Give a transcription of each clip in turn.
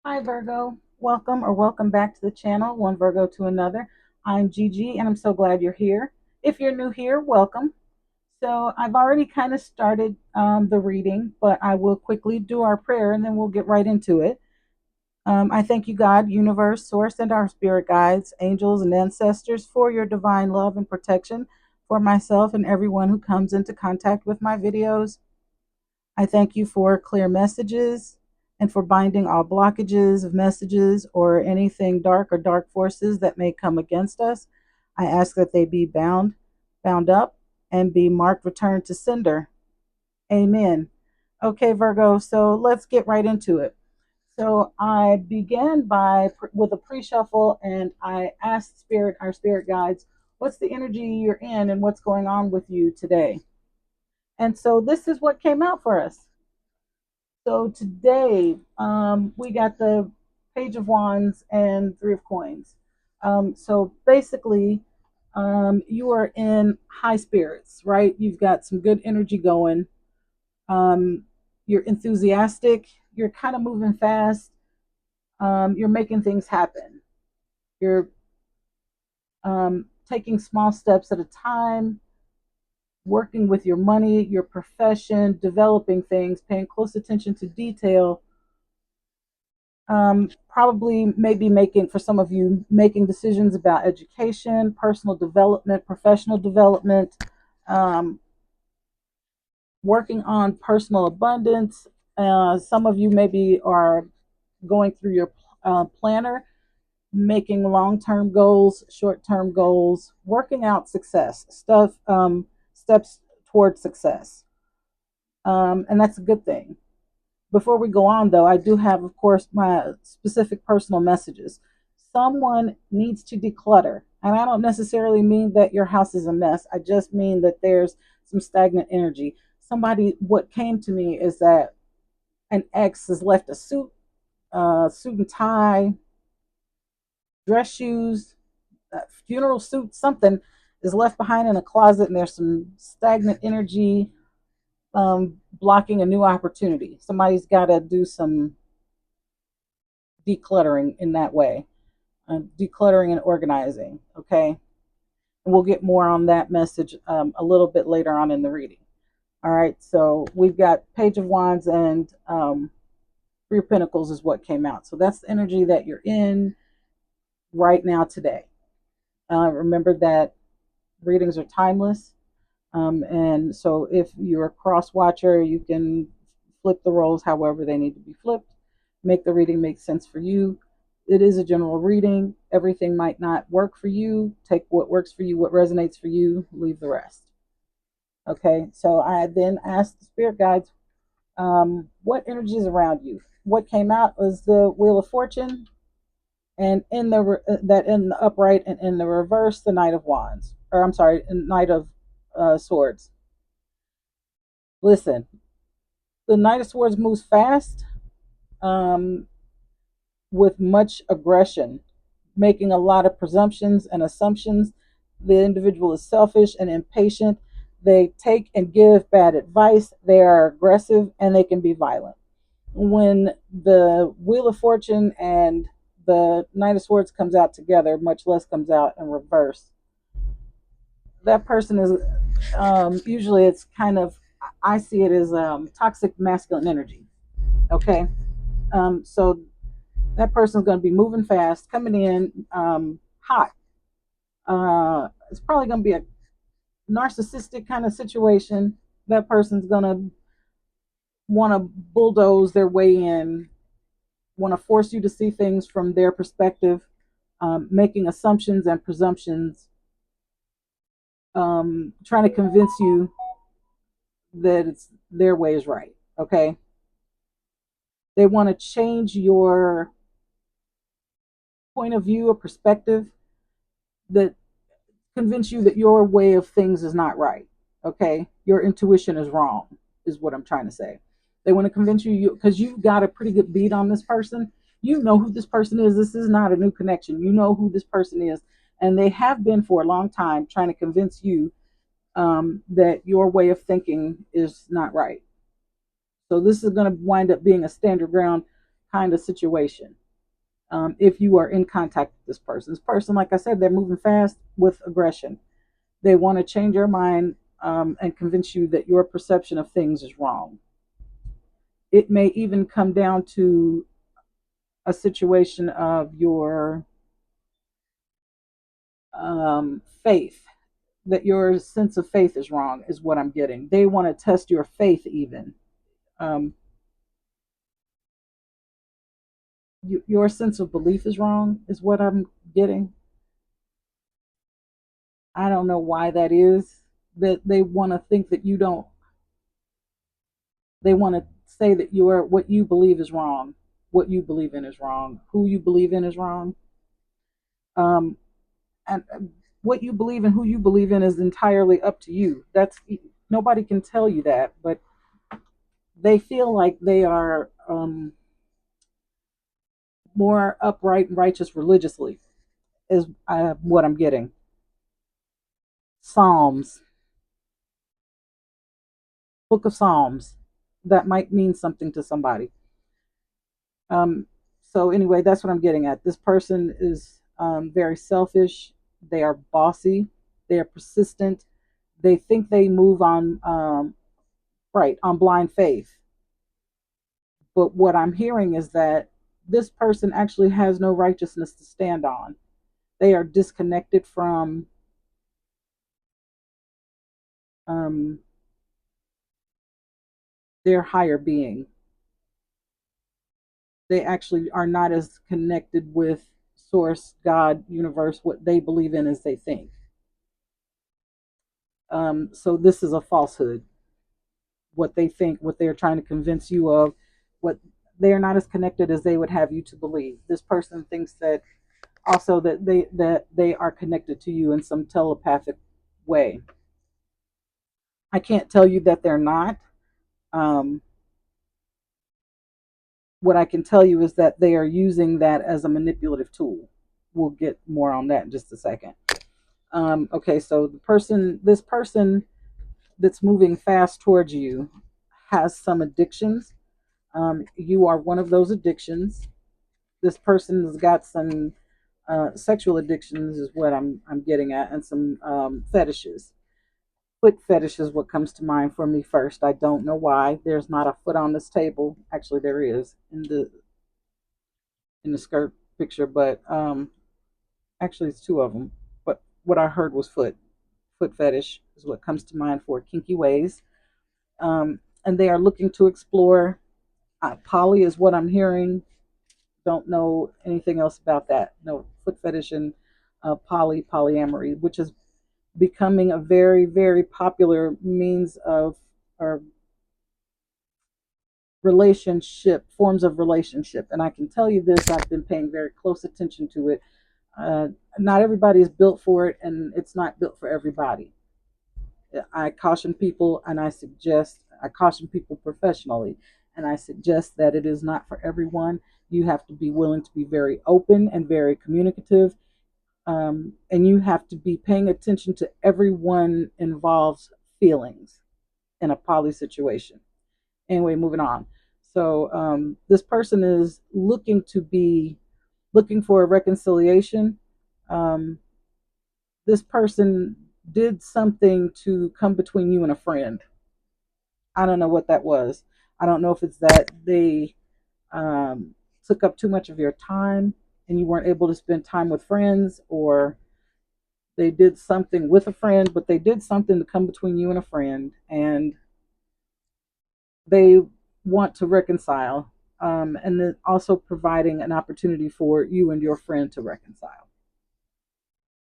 Hi, Virgo. Welcome back to the channel, One Virgo to Another. I'm Gigi, and I'm so glad you're here. If you're new here, welcome. So, I've already kind of started the reading, but I will quickly do our prayer and then we'll get right into it. I thank you, God, universe, source, and our spirit guides, angels, and ancestors for your divine love and protection for myself and everyone who comes into contact with my videos. I thank you for clear messages and for binding all blockages of messages or anything dark or dark forces that may come against us. I ask that they be bound up, and be marked returned to sender. Amen. Okay, Virgo, so let's get right into it. So I began with a pre-shuffle, and I asked our spirit guides, what's the energy you're in and what's going on with you today? And so this is what came out for us. So today, we got the Page of Wands and Three of Coins. So basically, you are in high spirits, right? You've got some good energy going. Um, you're enthusiastic. You're kind of moving fast. You're making things happen. You're taking small steps at a time, working with your money, your profession, developing things, paying close attention to detail. Probably maybe making, for some of you, making decisions about education, personal development, professional development, um, working on personal abundance. Some of you maybe are going through your planner, making long-term goals, short-term goals, working out steps towards success. And that's a good thing. Before we go on, though, I do have, of course, my specific personal messages. Someone needs to declutter. And I don't necessarily mean that your house is a mess. I just mean that there's some stagnant energy. What came to me is that an ex has left a suit and tie, dress shoes, funeral suit, something is left behind in a closet, and there's some stagnant energy blocking a new opportunity. Somebody's got to do some decluttering in that way, decluttering and organizing. Okay. And we'll get more on that message a little bit later on in the reading. All right. So we've got Page of Wands and Three of Pentacles is what came out. So that's the energy that you're in right now today. Remember that readings are timeless. And so if you're a cross watcher, you can flip the roles however they need to be flipped, make the reading make sense for you. It is a general reading. Everything might not work for you. Take what works for you, what resonates for you, leave the rest. Okay, so I then asked the spirit guides, what energy is around you? What came out was the Wheel of Fortune, and in the upright and in the reverse, the Knight of Wands, or I'm sorry, Knight of Swords. Listen, the Knight of Swords moves fast, um, with much aggression, making a lot of presumptions and assumptions. The individual is selfish and impatient. They take and give bad advice. They are aggressive and they can be violent. When the Wheel of Fortune and the Knight of Swords comes out together, much less comes out in reverse, that person is usually, it's kind of, I see it as toxic masculine energy. Okay. So that person's going to be moving fast, coming in hot. It's probably going to be a narcissistic kind of situation. That person's going to want to bulldoze their way in, want to force you to see things from their perspective, making assumptions and presumptions, trying to convince you that it's their way is right. Okay. They want to change your point of view or perspective, that convince you that your way of things is not right. Okay, your intuition is wrong, is what I'm trying to say. They want to convince you because you've got a pretty good beat on this person. You know who this person is. This is not a new connection. You know who this person is, and they have been for a long time trying to convince you that your way of thinking is not right. So this is going to wind up being a standard ground kind of situation. If you are in contact with this person, like I said, they're moving fast with aggression. They want to change your mind and convince you that your perception of things is wrong. It may even come down to a situation of your faith, that your sense of faith is wrong, is what I'm getting. They want to test your faith, even. Um, your sense of belief is wrong, is what I'm getting. I don't know why that is. That they want to think that you don't, they want to say that you're, what you believe is wrong. What you believe in is wrong. Who you believe in is wrong. Um, and what you believe and who you believe in is entirely up to you. That's, nobody can tell you that, but they feel like they are more upright and righteous religiously, is what I'm getting. Psalms, Book of Psalms, that might mean something to somebody. Um, so anyway, that's what I'm getting at. This person is very selfish. They are bossy. They are persistent. They think they move on right on blind faith. But what I'm hearing is that this person actually has no righteousness to stand on. They are disconnected from um, their higher being. They actually are not as connected with source, God, universe, what they believe in, as they think. So this is a falsehood. What they think, what they're trying to convince you of, what they are not as connected as they would have you to believe. This person thinks that also that they are connected to you in some telepathic way. I can't tell you that they're not. Um, what I can tell you is that they are using that as a manipulative tool. We'll get more on that in just a second. Okay, so this person that's moving fast towards you has some addictions. You are one of those addictions. This person has got some sexual addictions, is what I'm getting at, and some fetishes. Foot fetish is what comes to mind for me first. I don't know why. There's not a foot on this table. Actually, there is in the skirt picture, but actually it's two of them. But what I heard was foot. Foot fetish is what comes to mind for kinky ways. And they are looking to explore. Poly is what I'm hearing. Don't know anything else about that. No, foot fetish and polyamory, which is becoming a very, very popular means of, or relationship, forms of relationship. And I can tell you this, I've been paying very close attention to it. Uh, Not everybody is built for it, and it's not built for everybody. I caution people professionally, and I suggest that it is not for everyone. You have to be willing to be very open and very communicative, and you have to be paying attention to everyone involved's feelings in a poly situation. Anyway, moving on. So this person is looking for a reconciliation. Um, this person did something to come between you and a friend. I don't know what that was. I don't know if it's that they um, took up too much of your time and you weren't able to spend time with friends, or they did something with a friend, but they did something to come between you and a friend, and they want to reconcile. And then also providing an opportunity for you and your friend to reconcile.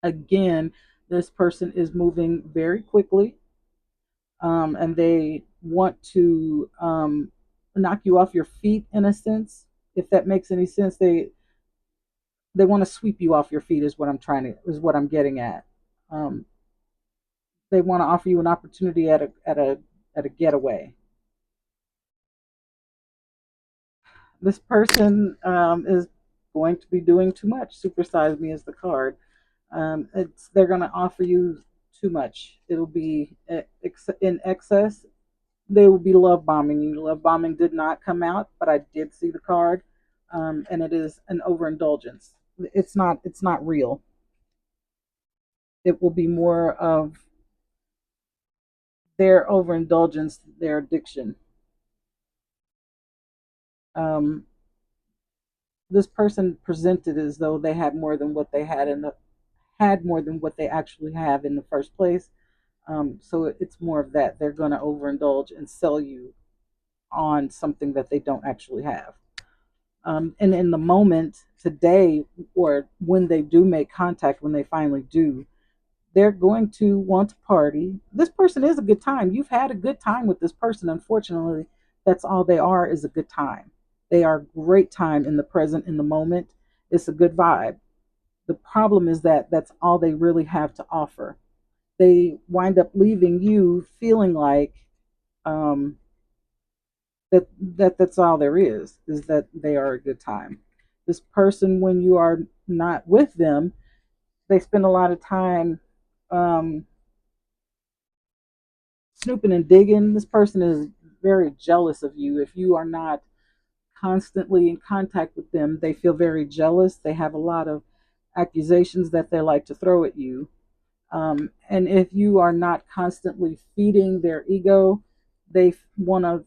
Again, this person is moving very quickly, and they want to knock you off your feet in a sense. If that makes any sense, they want to sweep you off your feet, is what I'm getting at. Um, they want to offer you an opportunity at a getaway. This person is going to be doing too much. Supersize me is the card. They're going to offer you too much. It'll be in excess. They will be love bombing you. Love bombing did not come out, but I did see the card. and it is an overindulgence. It's not real. It will be more of their overindulgence, their addiction. Um, this person presented as though they had more than what they had more than what they actually have in the first place. So it's more of that. They're going to overindulge and sell you on something that they don't actually have. And in the moment today, or when they do make contact, when they finally do, they're going to want to party. This person is a good time. You've had a good time with this person. Unfortunately, that's all they are, is a good time. They are a great time in the present, in the moment. It's a good vibe. The problem is that that's all they really have to offer. They wind up leaving you feeling like um, that's all there is that they are a good time. This person, when you are not with them, they spend a lot of time um, snooping and digging. This person is very jealous of you. If you are not constantly in contact with them, they feel very jealous. They have a lot of accusations that they like to throw at you. And if you are not constantly feeding their ego, they want to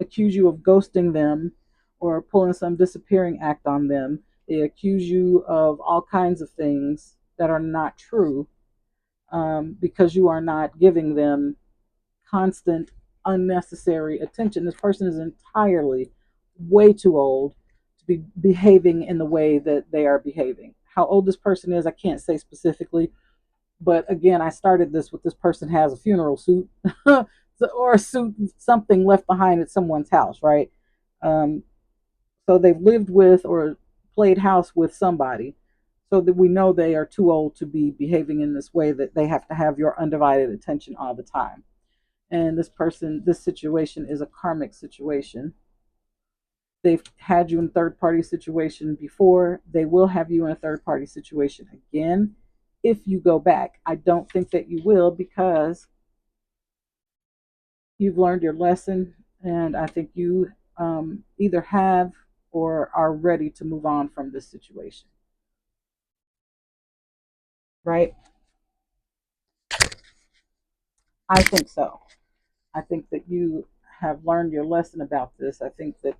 accuse you of ghosting them or pulling some disappearing act on them. They accuse you of all kinds of things that are not true, because you are not giving them constant, unnecessary attention. This person is entirely way too old to be behaving in the way that they are behaving. How old this person is, I can't say specifically, but again, I started this with this person has a funeral suit or a suit, something left behind at someone's house, right? Um, so they've lived with or played house with somebody, so that we know they are too old to be behaving in this way, that they have to have your undivided attention all the time. And this person, this situation is a karmic situation. They've had you in a third party situation before. They will have you in a third party situation again if you go back. I don't think that you will, because you've learned your lesson, and I think you either have or are ready to move on from this situation, right? I think so. I think that you have learned your lesson about this. I think that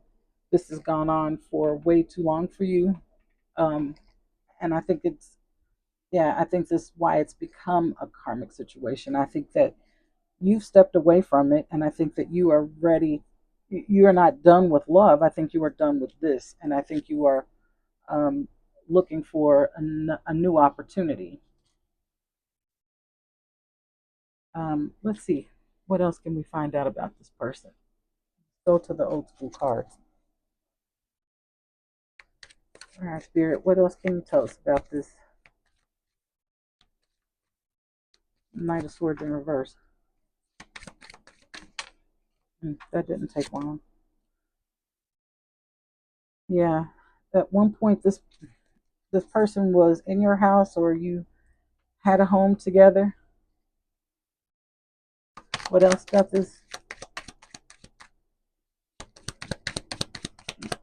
this has gone on for way too long for you. Um, and I think it's, yeah, I think this is why it's become a karmic situation. I think that you've stepped away from it, and I think that you are ready. You are not done with love. I think you are done with this, and I think you are um, looking for a new opportunity. Let's see, what else can we find out about this person? Go to the old school cards. All right, Spirit, what else can you tell us about this Knight of Swords in reverse? That didn't take long. Yeah, at one point this person was in your house, or you had a home together. What else got this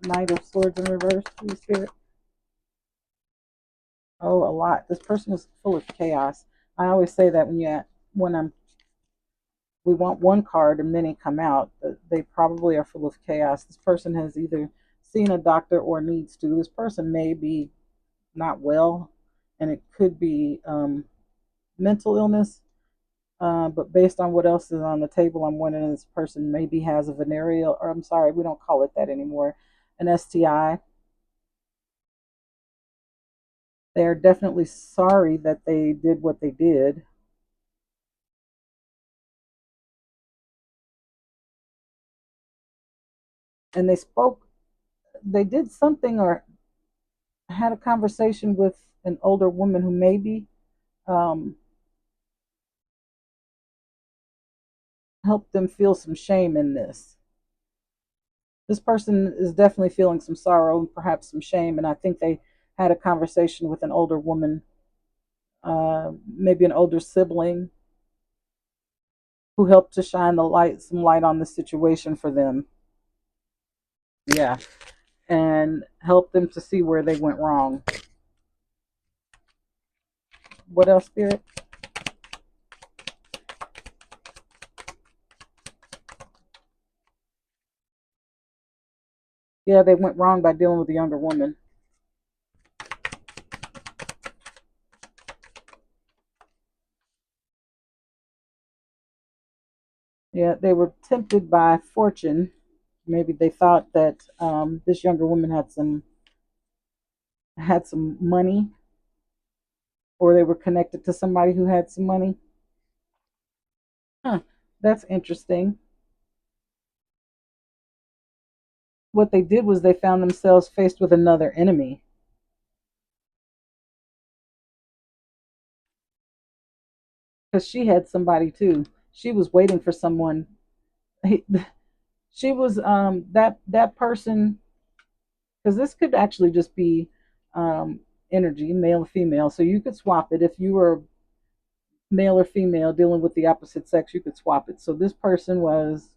Knight of Swords in reverse, please, Spirit? Oh, a lot. This person was full of chaos. I always say that when I'm we want one card and many come out, they probably are full of chaos. This person has either seen a doctor or needs to. This person may be not well, and it could be mental illness. But based on what else is on the table, I'm wondering this person maybe has a venereal, or I'm sorry, we don't call it that anymore, an STI. They are definitely sorry that they did what they did. And they did something or had a conversation with an older woman who maybe um, helped them feel some shame in this. This person is definitely feeling some sorrow and perhaps some shame, and I think they had a conversation with an older woman, maybe an older sibling, who helped to shine some light on the situation for them. Yeah, and help them to see where they went wrong. What else, Spirit? Yeah, they went wrong by dealing with the younger woman. Yeah, they were tempted by fortune. Maybe they thought that this younger woman had some money, or they were connected to somebody who had some money. Huh, that's interesting. What they did was they found themselves faced with another enemy because she had somebody too. She was waiting for someone. She was that person, because this could actually just be um, energy, male or female. So you could swap it if you were male or female dealing with the opposite sex. You could swap it. So this person was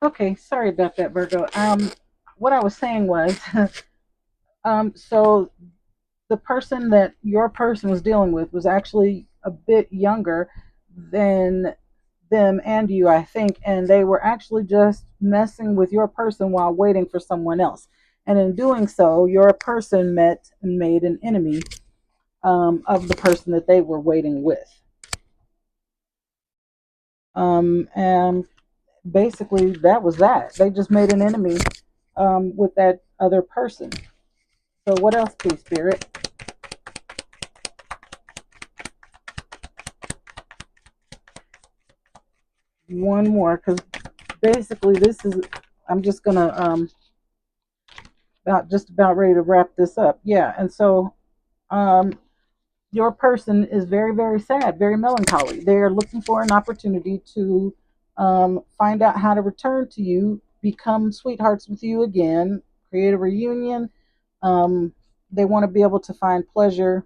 okay. Sorry about that, Virgo. What I was saying was, so the person that your person was dealing with was actually a bit younger than them and you, I think, and they were actually just messing with your person while waiting for someone else. And in doing so, your person met and made an enemy of the person that they were waiting with. And basically, that was that. They just made an enemy with that other person. So, what else, please, Spirit? One more, because basically, this is. I'm just gonna about just about ready to wrap this up. Yeah, and so um, your person is very, very sad, very melancholy. They are looking for an opportunity to find out how to return to you, become sweethearts with you again, create a reunion. Um, they want to be able to find pleasure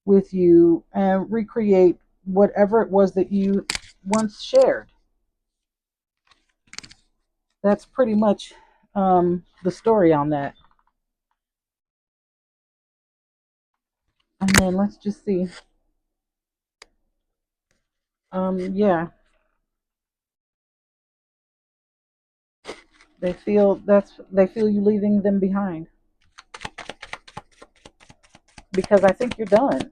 with you and recreate whatever it was that you once shared. That's pretty much the story on that. And then let's just see. Yeah, they feel you leaving them behind because I think you're done,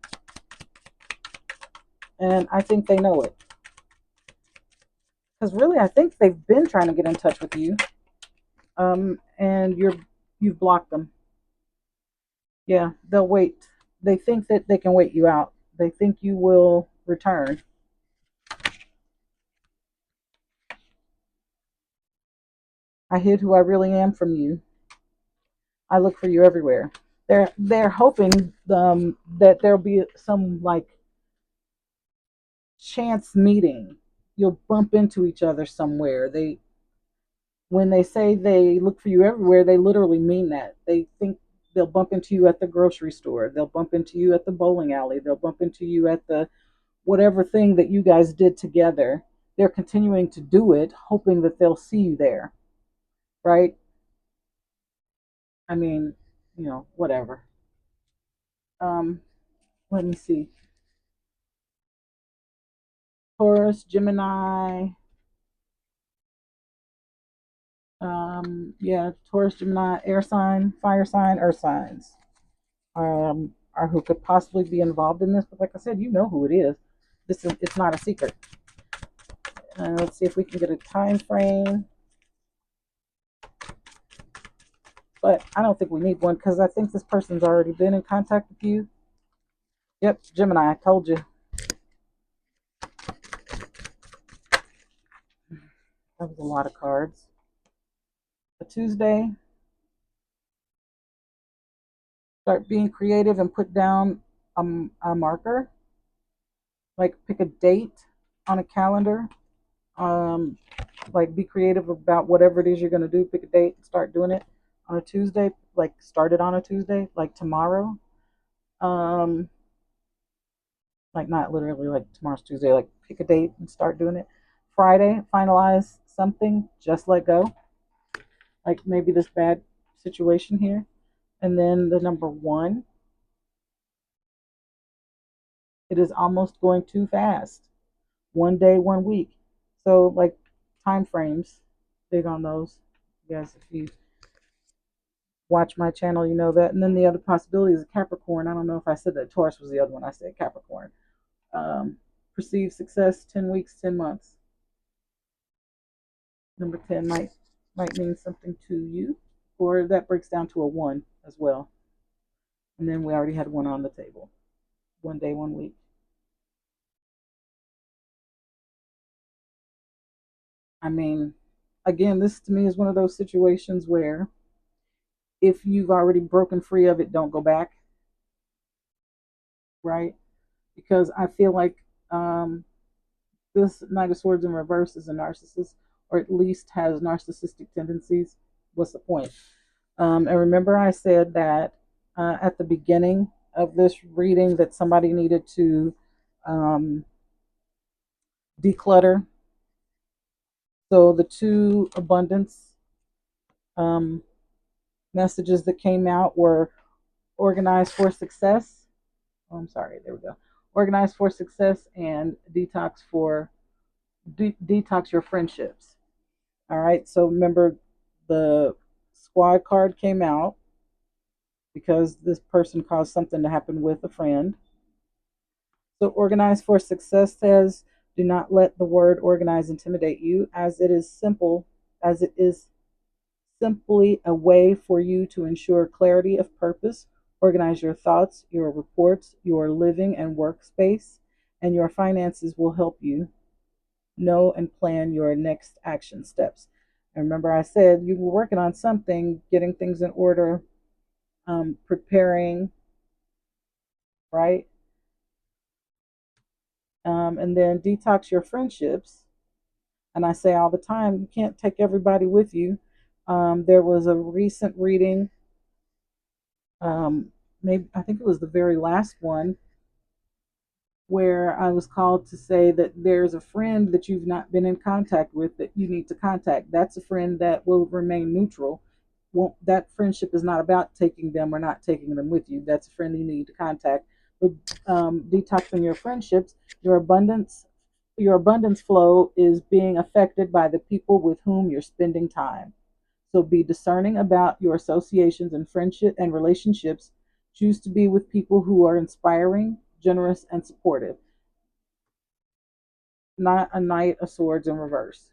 and I think they know it. Because really, I think they've been trying to get in touch with you, and you've blocked them. Yeah, they'll wait. They think that they can wait you out. They think you will return. I hid who I really am from you. I look for you everywhere. They're hoping that there'll be some like chance meeting. You'll bump into each other somewhere. They when they say they look for you everywhere, they literally mean that. They think they'll bump into you at the grocery store. They'll bump into you at the bowling alley. They'll bump into you at the whatever thing that you guys did together. They're continuing to do it, hoping that they'll see you there, right? I mean, whatever. Um, Let me see. Taurus, Gemini, yeah, Taurus, Gemini, air sign, fire sign, earth signs, are who could possibly be involved in this. But like I said, you know who it is. It's not a secret. Let's see if we can get a time frame. But I don't think we need one because I think this person's already been in contact with you. Yep, Gemini, I told you. That was a lot of cards. A Tuesday, start being creative and put down a marker. Like pick a date on a calendar. Um, like be creative about whatever it is you're going to do. Pick a date and start doing it on a Tuesday. Like start it on a Tuesday, like tomorrow. Um, like not literally like tomorrow's Tuesday. Like pick a date and start doing it. Friday, finalize something, just let go. Like maybe this bad situation here. And then the number one, it is almost going too fast. One day, 1 week. So like time frames, big on those. Yes, if you watch my channel, you know that. And then the other possibility is Capricorn. I don't know if I said that Taurus was the other one. I said Capricorn. Perceived success, 10 weeks, 10 months. Number 10 might mean something to you, or that breaks down to a one as well. And then we already had one on the table. 1 day, 1 week. I mean, again, this to me is one of those situations where if you've already broken free of it, don't go back, right? Because I feel like this Knight of Swords in reverse is a narcissist, or at least has narcissistic tendencies. What's the point? And remember, I said that at the beginning of this reading that somebody needed to um, declutter. So the two abundance um, messages that came out were organized for success. Oh, I'm sorry, there we go. Organized for success and detox your friendships. All right, so remember the squad card came out because this person caused something to happen with a friend. So organize for success says, do not let the word organize intimidate you, as it is simply a way for you to ensure clarity of purpose. Organize your thoughts, your reports, your living and workspace, and your finances will help you know and plan your next action steps. And remember, I said you were working on something, getting things in order, preparing, right? And then detox your friendships. And I say all the time, you can't take everybody with you. There was a recent reading, maybe I think it was the very last one, where I was called to say that there's a friend that you've not been in contact with that you need to contact. That's a friend that will remain neutral. Won't, that friendship is not about taking them or not taking them with you. That's a friend you need to contact. But detoxing your friendships, your abundance, your abundance flow is being affected by the people with whom you're spending time. So be discerning about your associations and friendship and relationships. Choose to be with people who are inspiring, generous, and supportive. Not a knight of swords in reverse.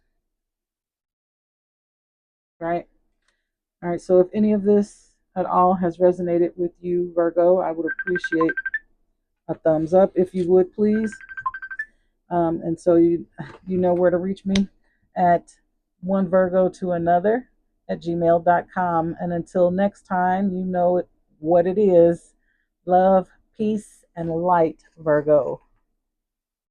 Right? All right. So if any of this at all has resonated with you, Virgo, I would appreciate a thumbs up if you would please. And so you know where to reach me at one Virgo to another at gmail.com. And until next time, you know what it is. Love, peace, and light, Virgo.